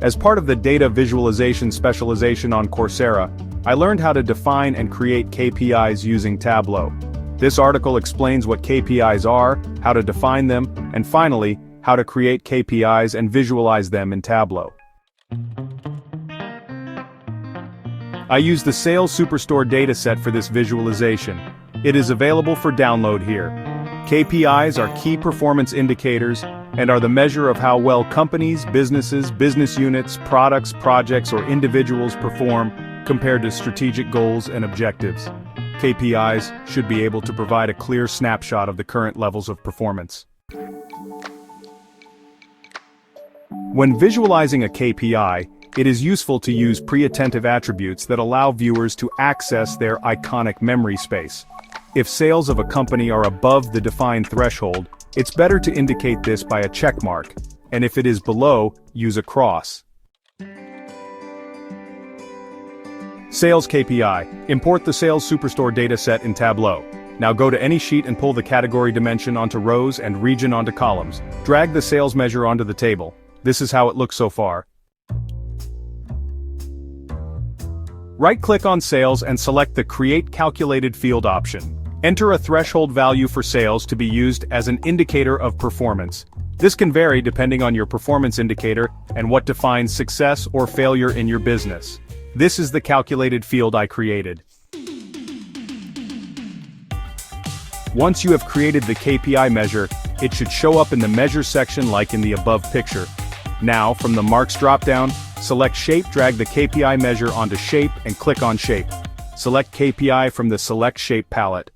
As part of the data visualization specialization on Coursera, I learned how to define and create KPIs using Tableau. This article explains what KPIs are, how to define them, and finally, how to create KPIs and visualize them in Tableau. I use the Sales Superstore dataset for this visualization. It is available for download here. KPIs are key performance indicators and are the measure of how well companies, businesses, business units, products, projects, or individuals perform compared to strategic goals and objectives. KPIs should be able to provide a clear snapshot of the current levels of performance. When visualizing a KPI, it is useful to use pre-attentive attributes that allow viewers to access their iconic memory space. If sales of a company are above the defined threshold, it's better to indicate this by a check mark, and if it is below, use a cross. Sales KPI. Import the Sales Superstore dataset in Tableau. Now go to any sheet and pull the category dimension onto rows and region onto columns. Drag the sales measure onto the table. This is how it looks so far. Right-click on Sales and select the Create Calculated Field option. Enter a threshold value for sales to be used as an indicator of performance. This can vary depending on your performance indicator and what defines success or failure in your business. This is the calculated field I created. Once you have created the KPI measure, it should show up in the Measure section like in the above picture. Now, from the Marks dropdown, select Shape, drag the KPI measure onto Shape and click on Shape. Select KPI from the Select Shape palette.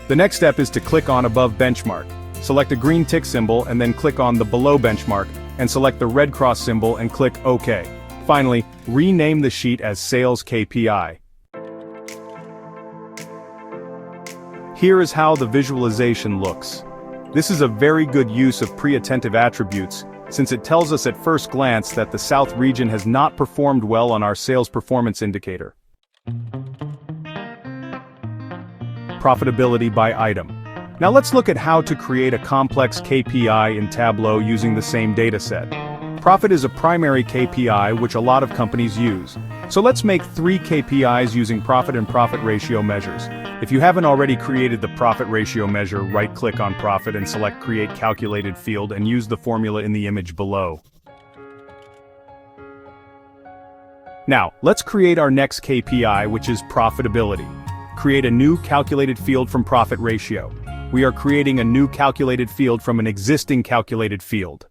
The next step is to click on Above Benchmark. Select a green tick symbol and then click on the Below Benchmark, and select the red cross symbol and click OK. Finally, rename the sheet as Sales KPI. Here is how the visualization looks. This is a very good use of pre-attentive attributes, since it tells us at first glance that the South region has not performed well on our sales performance indicator. Profitability by item. Now let's look at how to create a complex KPI in Tableau using the same dataset. Profit is a primary KPI which a lot of companies use. So let's make 3 KPIs using profit and profit ratio measures. If you haven't already created the profit ratio measure, right-click on Profit and select Create Calculated Field and use the formula in the image below. Now, let's create our next KPI, which is Profitability. Create a new calculated field from Profit Ratio. We are creating a new calculated field from an existing calculated field.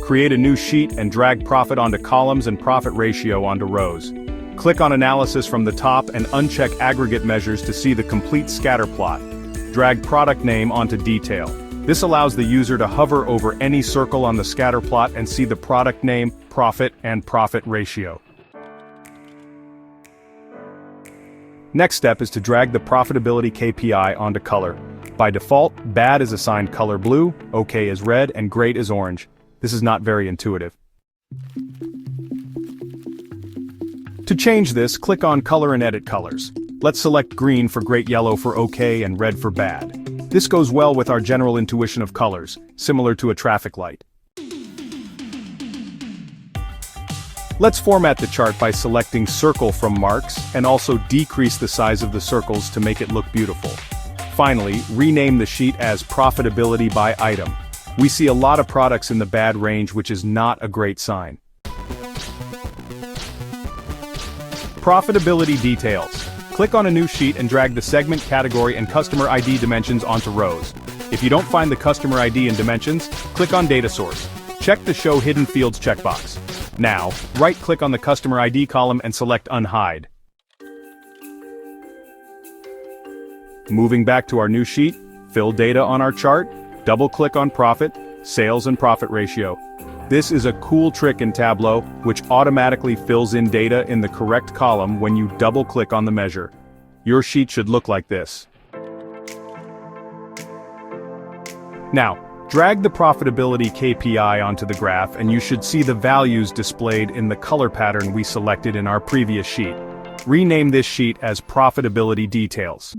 Create a new sheet and drag Profit onto columns and Profit Ratio onto rows. Click on Analysis from the top and uncheck Aggregate Measures to see the complete scatter plot. Drag Product Name onto Detail. This allows the user to hover over any circle on the scatter plot and see the product name, profit, and profit ratio. Next step is to drag the profitability KPI onto color. By default, bad is assigned color blue, OK is red, and great is orange. This is not very intuitive. To change this, click on Color and edit colors. Let's select green for great, yellow for OK, and red for bad. This goes well with our general intuition of colors, similar to a traffic light. Let's format the chart by selecting Circle from Marks, and also decrease the size of the circles to make it look beautiful. Finally, rename the sheet as Profitability by Item. We see a lot of products in the bad range, which is not a great sign. Profitability Details. Click on a new sheet and drag the segment, category, and customer ID dimensions onto rows. If you don't find the customer ID and dimensions, click on Data Source. Check the Show Hidden Fields checkbox. Now, right-click on the Customer ID column and select Unhide. Moving back to our new sheet, fill data on our chart, double-click on Profit, Sales and Profit Ratio. This is a cool trick in Tableau, which automatically fills in data in the correct column when you double-click on the measure. Your sheet should look like this. Now, drag the profitability KPI onto the graph and you should see the values displayed in the color pattern we selected in our previous sheet. Rename this sheet as Profitability Details.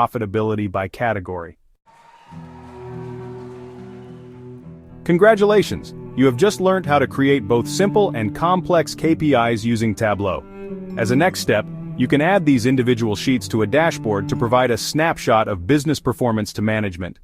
profitability by category. Congratulations! You have just learned how to create both simple and complex KPIs using Tableau. As a next step, you can add these individual sheets to a dashboard to provide a snapshot of business performance to management.